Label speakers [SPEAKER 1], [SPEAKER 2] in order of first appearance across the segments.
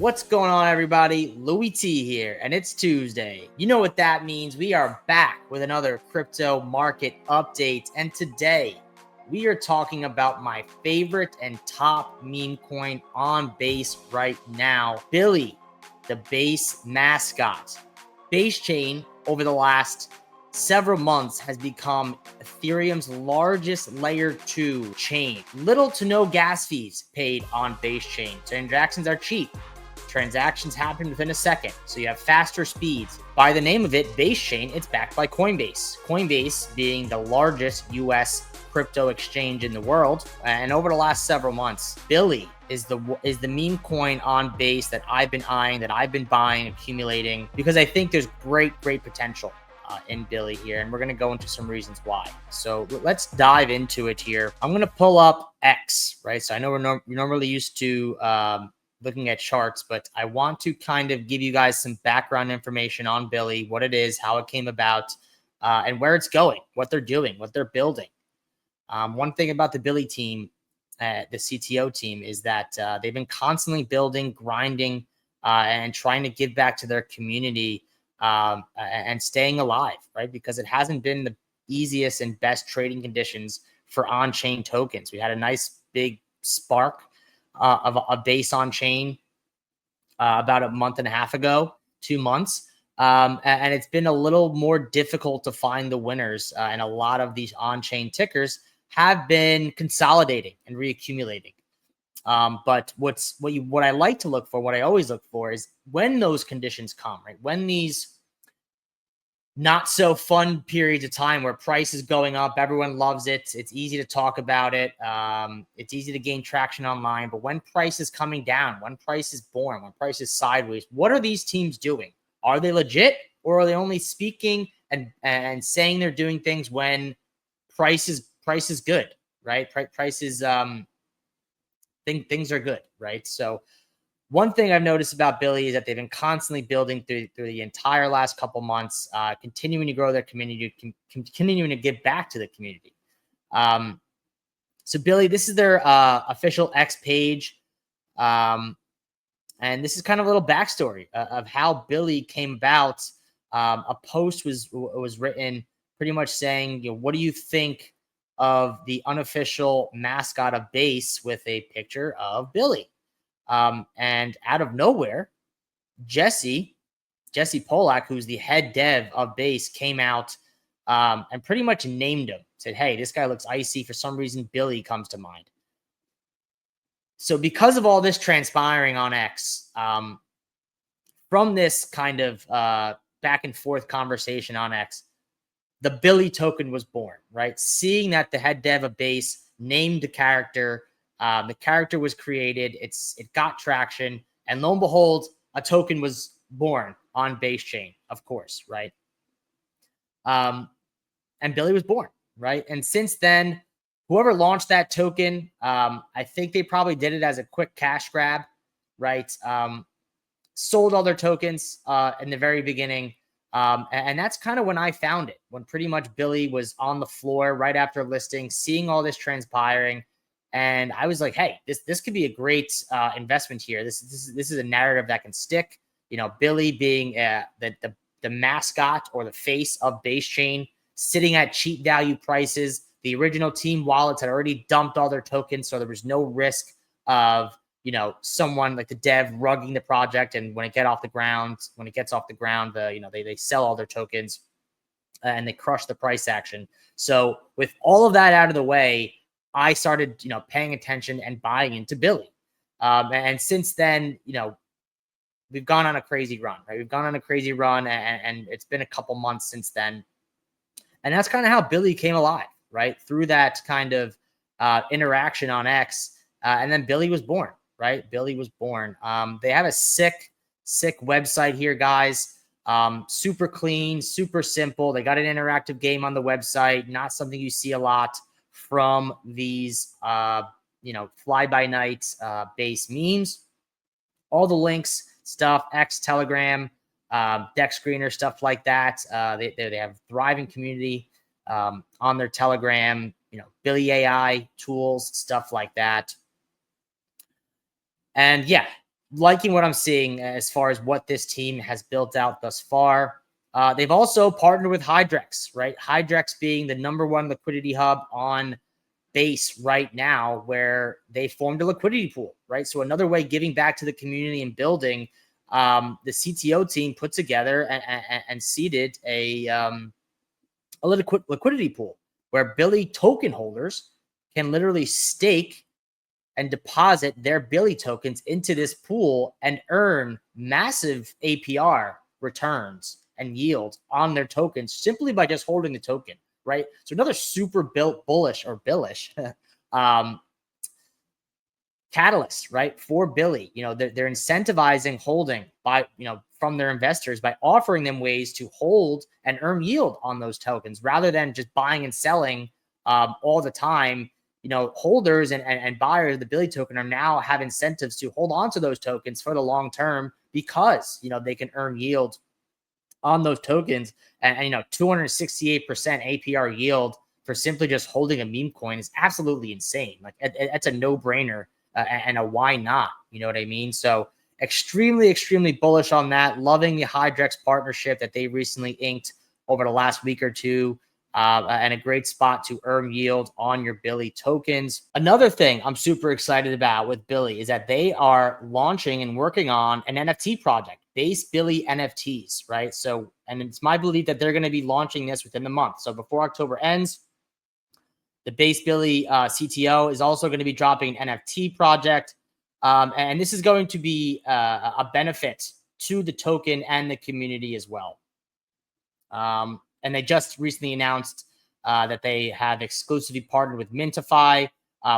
[SPEAKER 1] What's going on, everybody? Louie T here, and it's Tuesday. You know what that means. We are back with another crypto market update, and today we are talking about my favorite and top meme coin on Base right now, Billy, the Base mascot. Base chain over the last several months has become Ethereum's largest layer 2 chain. Little to no gas fees paid on Base chain. Transactions are cheap. Transactions happen within a second, so you have faster speeds. By the name of it, Base Chain, it's backed by Coinbase. Coinbase being the largest US crypto exchange in the world. And over the last several months, Billy is the meme coin on Base that I've been eyeing, that I've been buying, accumulating, because I think there's great potential in Billy here, and we're going to go into some reasons why. So let's dive into it here. I'm going to pull up X, right? So I know we're normally used to looking at charts, but I want to kind of give you guys some background information on Billy, what it is, how it came about, and where it's going, what they're doing, what they're building. One thing about the Billy team, the CTO team, is that they've been constantly building, grinding, and trying to give back to their community and staying alive, right? Because it hasn't been the easiest and best trading conditions for on-chain tokens. We had a nice big spark of a Base on chain about a month and a half ago, 2 months. And it's been a little more difficult to find the winners. And a lot of these on-chain tickers have been consolidating and reaccumulating. But what I like to look for, what I always look for, is when those conditions come, right? When these not so fun periods of time where price is going up, everyone loves it. It's easy to talk about it. It's easy to gain traction online. But when price is coming down, when price is born, when price is sideways, what are these teams doing? Are they legit, or are they only speaking and saying they're doing things when price is good, right? Price is things are good, right? So one thing I've noticed about Billy is that they've been constantly building through the entire last couple months, continuing to grow their community, continuing to give back to the community. So Billy, this is their official X page. And this is kind of a little backstory of how Billy came about. A post was written pretty much saying, what do you think of the unofficial mascot of Base, with a picture of Billy? And out of nowhere, Jesse Polak, who's the head dev of Base, came out and pretty much named him. Said, hey, this guy looks icy. For some reason, Billy comes to mind. So because of all this transpiring on X, from this kind of back and forth conversation on X, the Billy token was born, right? Seeing that the head dev of Base named the character, the character was created, it got traction, and lo and behold, a token was born on Base chain, of course, right? And Billy was born, right? And since then, whoever launched that token, I think they probably did it as a quick cash grab, right? Sold all their tokens in the very beginning. And that's kind of when I found it, when pretty much Billy was on the floor right after listing, seeing all this transpiring. And I was like, hey, this could be a great investment here. This is a narrative that can stick. Billy being the mascot or the face of Base chain, sitting at cheap value prices. The original team wallets had already dumped all their tokens, so there was no risk of someone like the dev rugging the project. And when it gets off the ground, they sell all their tokens and they crush the price action. So with all of that out of the way, I started, paying attention and buying into Billy. And since then, we've gone on a crazy run, right? We've gone on a crazy run, and it's been a couple months since then. And that's kind of how Billy came alive, right? Through that kind of interaction on X. And then Billy was born, right? Billy was born. They have a sick website here, guys. Super clean, super simple. They got an interactive game on the website, not something you see a lot from these, fly-by-night Base memes. All the links, stuff, X, Telegram, deck screener, stuff like that. They have a thriving community on their Telegram, Billy AI tools, stuff like that. And yeah, liking what I'm seeing as far as what this team has built out thus far. They've also partnered with Hydrex, right? Hydrex being the #1 liquidity hub on base right now, where they formed a liquidity pool, right? So another way giving back to the community and building. The CTO team put together and seeded a liquidity pool where Billy token holders can literally stake and deposit their Billy tokens into this pool and earn massive APR returns and yield on their tokens simply by just holding the token, right? So another super bullish or billish um, catalyst, right, for Billy. They're incentivizing holding by, from their investors by offering them ways to hold and earn yield on those tokens rather than just buying and selling all the time. Holders and buyers of the Billy token are now have incentives to hold on to those tokens for the long term because, they can earn yield on those tokens. And 268% APR yield for simply just holding a meme coin is absolutely insane. Like, it's a no-brainer and a why not? You know what I mean? So extremely, extremely bullish on that. Loving the Hydrex partnership that they recently inked over the last week or two. And a great spot to earn yield on your Billy tokens. Another thing I'm super excited about with Billy is that they are launching and working on an NFT project, Base Billy NFTs, right? So, and it's my belief that they're going to be launching this within the month. So before October ends, the Base Billy CTO is also going to be dropping an NFT project. And this is going to be a benefit to the token and the community as well. And they just recently announced that they have exclusively partnered with Mintify,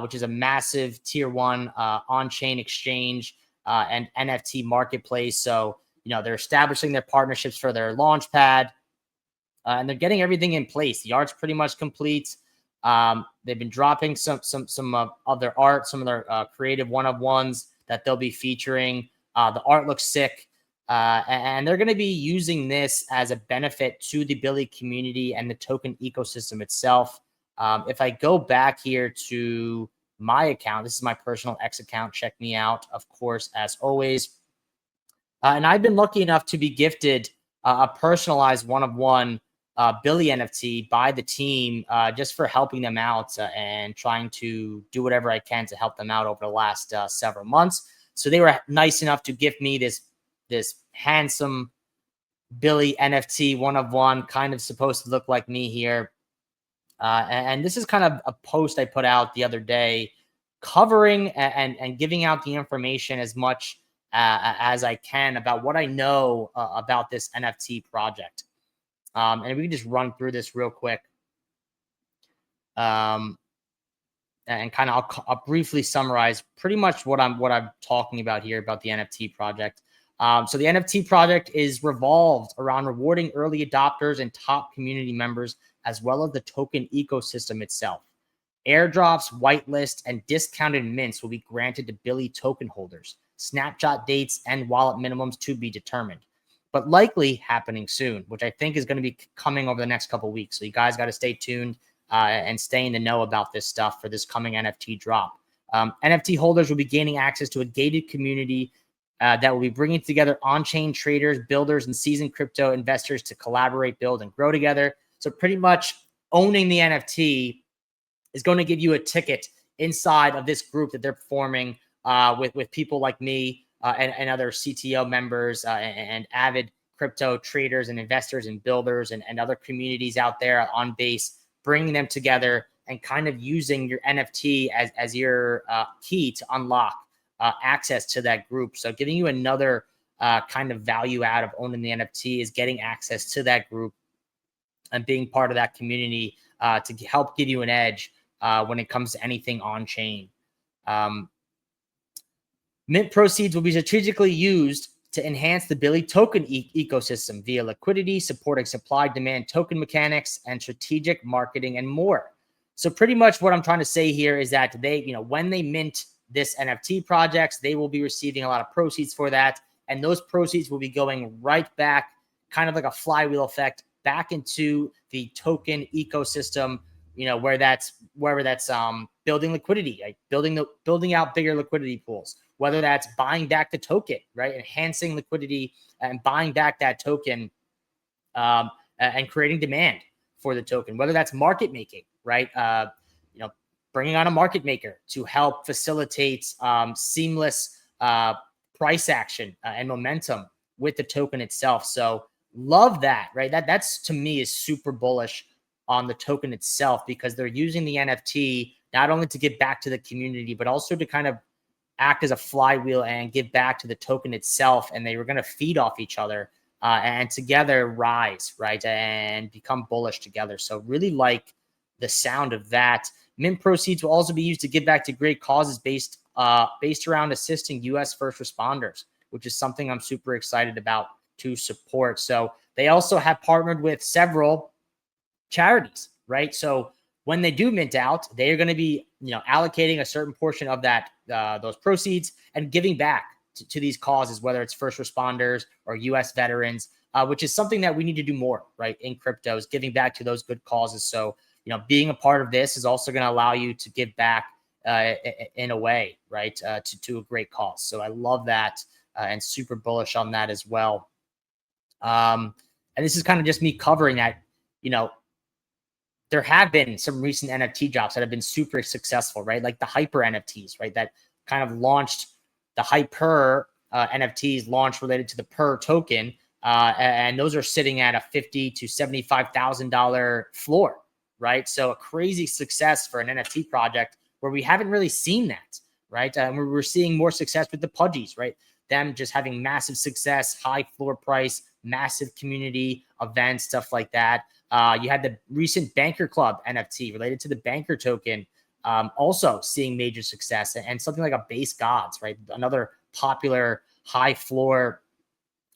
[SPEAKER 1] which is a massive tier 1 on-chain exchange and NFT marketplace. So, they're establishing their partnerships for their launch pad, and they're getting everything in place. The art's pretty much complete. They've been dropping some of their art, some of their creative one-of-ones that they'll be featuring. The art looks sick. And they're going to be using this as a benefit to the Billy community and the token ecosystem itself. If I go back here to my account, this is my personal X account. Check me out, of course, as always. And I've been lucky enough to be gifted a personalized one-of-one Billy NFT by the team just for helping them out and trying to do whatever I can to help them out over the last several months. So they were nice enough to give me this handsome Billy NFT one-of-one, kind of supposed to look like me here. And this is kind of a post I put out the other day covering and giving out the information as much as I can about what I know about this NFT project. And we can just run through this real quick. And kind of I'll briefly summarize pretty much what I'm talking about here about the NFT project. So the NFT project is revolved around rewarding early adopters and top community members, as well as the token ecosystem itself. Airdrops, whitelist, and discounted mints will be granted to Billy token holders. Snapshot dates and wallet minimums to be determined, but likely happening soon, which I think is going to be coming over the next couple of weeks. So you guys got to stay tuned and stay in the know about this stuff for this coming NFT drop. NFT holders will be gaining access to a gated community that will be bringing together on-chain traders, builders, and seasoned crypto investors to collaborate, build, and grow together. So pretty much owning the NFT is going to give you a ticket inside of this group that they're forming with people like me and other CTO members and avid crypto traders and investors and builders and other communities out there on base, bringing them together and kind of using your NFT as your key to unlock access to that group. So giving you another kind of value out of owning the NFT is getting access to that group and being part of that community to help give you an edge when it comes to anything on chain. Mint proceeds will be strategically used to enhance the Billy token ecosystem via liquidity, supporting supply-demand token mechanics, and strategic marketing and more. So pretty much what I'm trying to say here is that they, when they mint this NFT projects, they will be receiving a lot of proceeds for that. And those proceeds will be going right back, kind of like a flywheel effect, back into the token ecosystem, wherever that's building liquidity, like building out bigger liquidity pools, whether that's buying back the token, right? Enhancing liquidity and buying back that token, and creating demand for the token, whether that's market making, right? You know, bringing on a market maker to help facilitate seamless price action and momentum with the token itself. So love that, right? That's to me is super bullish on the token itself, because they're using the NFT not only to give back to the community, but also to kind of act as a flywheel and give back to the token itself. And they were going to feed off each other and together rise, right, and become bullish together. So really like the sound of that. Mint proceeds will also be used to give back to great causes based around assisting U.S. first responders, which is something I'm super excited about to support. So they also have partnered with several charities, right? So when they do mint out, they are going to be, allocating a certain portion of that, those proceeds, and giving back to these causes, whether it's first responders or U.S. veterans, which is something that we need to do more, right? In crypto, is giving back to those good causes. So, being a part of this is also going to allow you to give back in a way, right, to a great cause. So I love that and super bullish on that as well. And this is kind of just me covering that, there have been some recent NFT drops that have been super successful, right? Like the hyper NFTs, right? That kind of launched the hyper NFTs launched related to the per token. And those are sitting at a $50,000 to $75,000 floor, right? So a crazy success for an NFT project where we haven't really seen that, right? And we're seeing more success with the Pudgies, right? Them just having massive success, high floor price, massive community events, stuff like that. You had the recent Banker Club NFT related to the Banker token, also seeing major success, and something like a Base Gods, right? Another popular high floor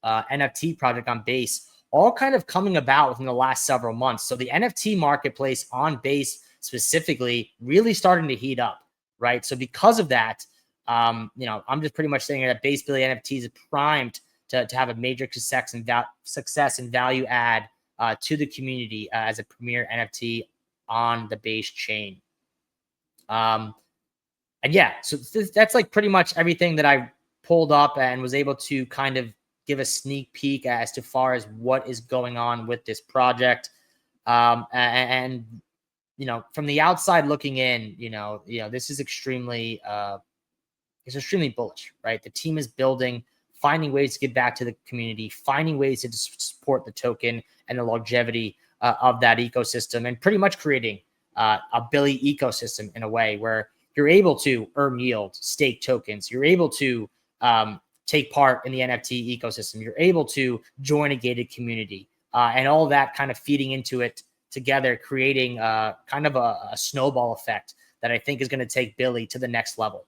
[SPEAKER 1] NFT project on Base, all kind of coming about within the last several months. So the NFT marketplace on Base specifically really starting to heat up, right? So because of that, I'm just pretty much saying that Base Billy NFTs is primed to have a major success and value add to the community as a premier NFT on the Base chain. And yeah, so that's like pretty much everything that I pulled up and was able to kind of give a sneak peek as to far as what is going on with this project. And from the outside looking in, this is extremely bullish, right? The team is building, finding ways to give back to the community, finding ways to support the token and the longevity of that ecosystem, and pretty much creating a Billy ecosystem in a way where you're able to earn yield, stake tokens, you're able to take part in the NFT ecosystem, you're able to join a gated community, and all that kind of feeding into it together, creating kind of a snowball effect that I think is going to take Billy to the next level.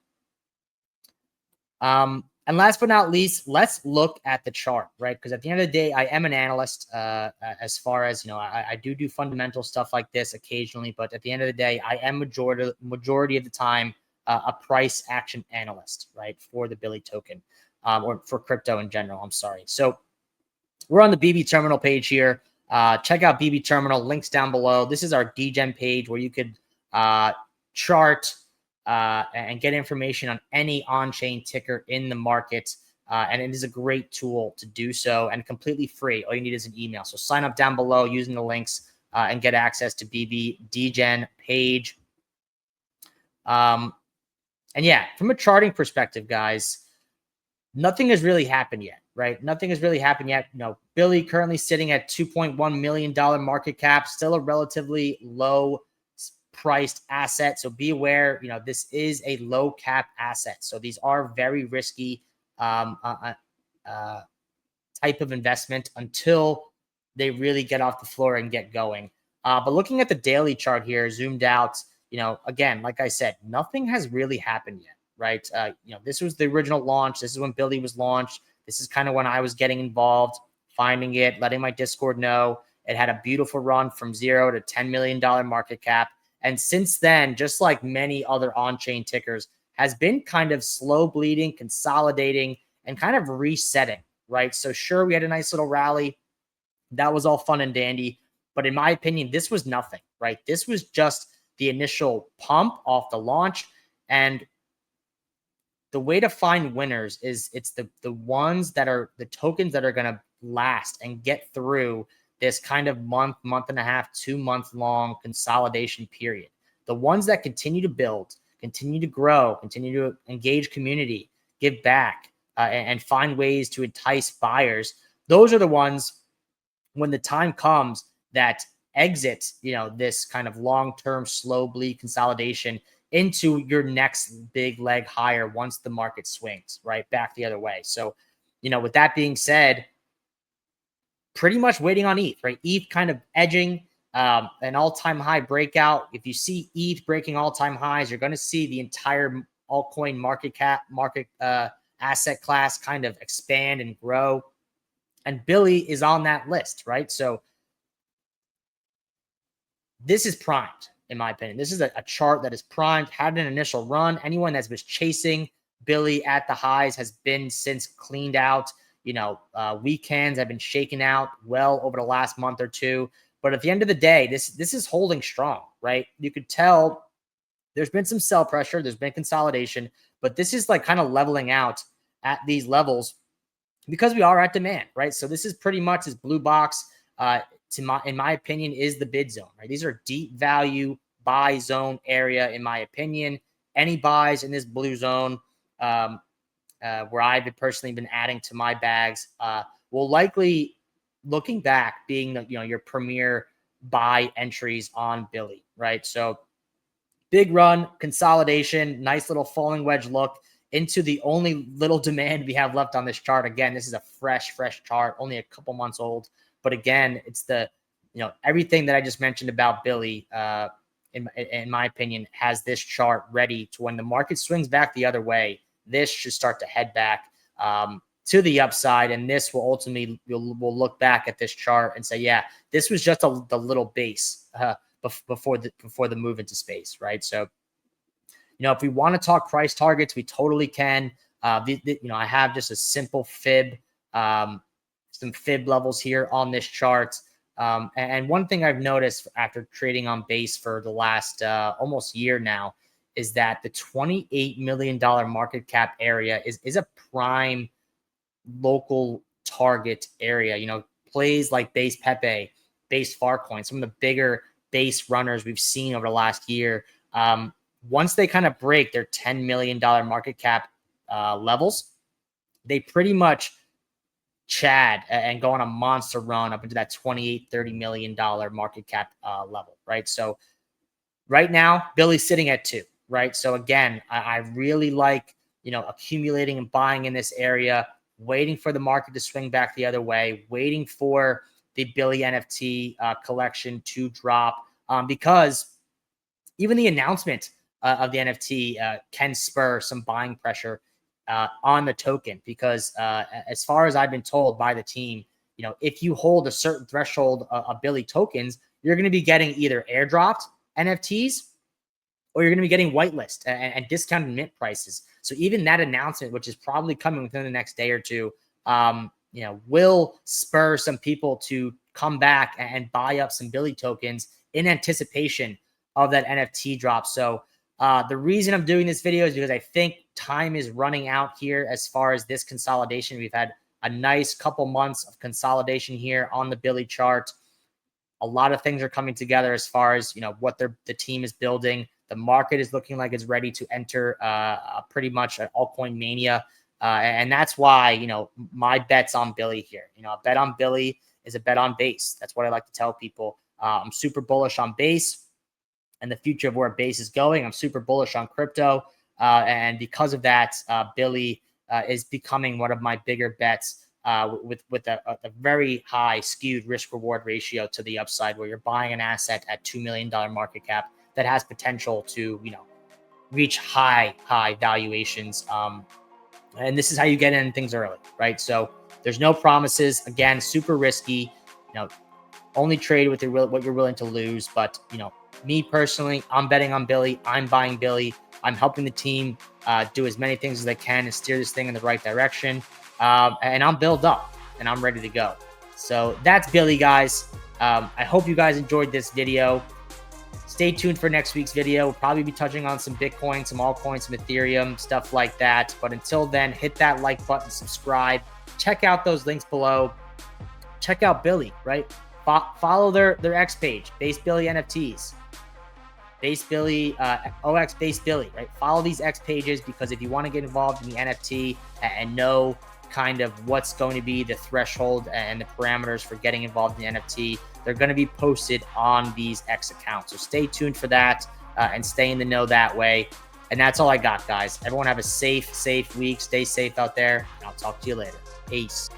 [SPEAKER 1] And last but not least, let's look at the chart, right? Because at the end of the day, I am an analyst as far as, I do fundamental stuff like this occasionally, but at the end of the day, I am majority of the time a price action analyst, right? For the Billy token or for crypto in general, I'm sorry. So we're on the BB Terminal page here. Check out BB Terminal, links down below. This is our DGen page where you could chart and get information on any on-chain ticker in the market. And it is a great tool to do so and completely free. All you need is an email. So sign up down below using the links and get access to BB DGen page. And yeah, from a charting perspective, guys, nothing has really happened yet, right? Nothing has really happened yet. Billy currently sitting at $2.1 million market cap, still a relatively low priced asset. So be aware, this is a low cap asset. So these are very risky type of investment until they really get off the floor and get going. But looking at the daily chart here, zoomed out, again, like I said, nothing has really happened yet, right? This was the original launch. This is when Billy was launched. This is kind of when I was getting involved, finding it, letting my Discord know. It had a beautiful run from $0 to $10 million market cap. And since then, just like many other on-chain tickers, has been kind of slow bleeding, consolidating, and kind of resetting, right? So sure, we had a nice little rally. That was all fun and dandy. But in my opinion, this was nothing, right? This was just the initial pump off the launch. And the way to find winners is it's the ones that are the tokens that are going to last and get through this kind of month and a half, 2 month long consolidation period. The ones that continue to build, continue to grow, continue to engage community, give back, and find ways to entice buyers. Those are the ones when the time comes that exit, this kind of long-term slow bleed consolidation into your next big leg higher once the market swings right back the other way. So, with that being said, pretty much waiting on ETH, right? ETH kind of edging an all-time high breakout. If you see ETH breaking all-time highs, you're going to see the entire altcoin market asset class kind of expand and grow. And Billy is on that list, right? So this is primed, in my opinion. This is a chart that is primed, had an initial run. Anyone that's been chasing Billy at the highs has been since cleaned out. Weekends have been shaken out well over the last month or two. But at the end of the day, this is holding strong, right? You could tell there's been some sell pressure. There's been consolidation. But this is like kind of leveling out at these levels because we are at demand, right? So this is pretty much this blue box, in my opinion, is the bid zone, right? These are deep value buy zone area, in my opinion. Any buys in this blue zone, where I've personally been adding to my bags, will likely, looking back, being your premier buy entries on Billy, right? So big run, consolidation, nice little falling wedge look into the only little demand we have left on this chart. Again, this is a fresh chart, only a couple months old. But again, it's everything that I just mentioned about Billy, in my opinion, has this chart ready to when the market swings back the other way. This should start to head back to the upside, and this will ultimately we'll look back at this chart and say, yeah, this was just the little base before the move into space, right? So, if we want to talk price targets, we totally can. I have just a simple fib, some fib levels here on this chart. And one thing I've noticed after trading on base for the last almost year now is that the $28 million market cap area is a prime local target area. Plays like Base Pepe, Base Farcoin, some of the bigger base runners we've seen over the last year. Once they kind of break their $10 million market cap levels, they pretty much chad and go on a monster run up into that $28-30 million market cap level, right? So right now, Billy's sitting at 2, right? So again, I really like, accumulating and buying in this area, waiting for the market to swing back the other way, waiting for the Billy NFT collection to drop, because even the announcement of the NFT can spur some buying pressure on the token, because as far as I've been told by the team, if you hold a certain threshold of Billy tokens, you're going to be getting either airdropped NFTs or you're going to be getting whitelist and discounted mint prices. So even that announcement, which is probably coming within the next day or two, will spur some people to come back and buy up some Billy tokens in anticipation of that NFT drop. So the reason I'm doing this video is because I think time is running out here as far as this consolidation. We've had a nice couple months of consolidation here on the Billy chart. A lot of things are coming together as far as, what the team is building. The market is looking like it's ready to enter pretty much an altcoin mania. And that's why, my bet's on Billy here. A bet on Billy is a bet on base. That's what I like to tell people. I'm super bullish on base and the future of where base is going. I'm super bullish on crypto. And because of that, Billy is becoming one of my bigger bets with a very high skewed risk reward ratio to the upside, where you're buying an asset at $2 million market cap that has potential to, reach high valuations. And this is how you get in things early, right? So there's no promises. Again, super risky. Only trade with what you're willing to lose. But me personally, I'm betting on Billy. I'm buying Billy. I'm helping the team do as many things as they can and steer this thing in the right direction. And I'm built up and I'm ready to go. So that's Billy, guys. I hope you guys enjoyed this video. Stay tuned for next week's video. We'll probably be touching on some Bitcoin, some altcoins, some Ethereum, stuff like that. But until then, hit that like button, subscribe, check out those links below. Check out Billy, right? Follow their X page, Base Billy NFTs, Base Billy, OX Base Billy, right? Follow these X pages, because if you want to get involved in the NFT and know kind of what's going to be the threshold and the parameters for getting involved in the NFT, they're going to be posted on these X accounts. So stay tuned for that and stay in the know that way. And that's all I got, guys. Everyone have a safe week. Stay safe out there. And I'll talk to you later. Peace.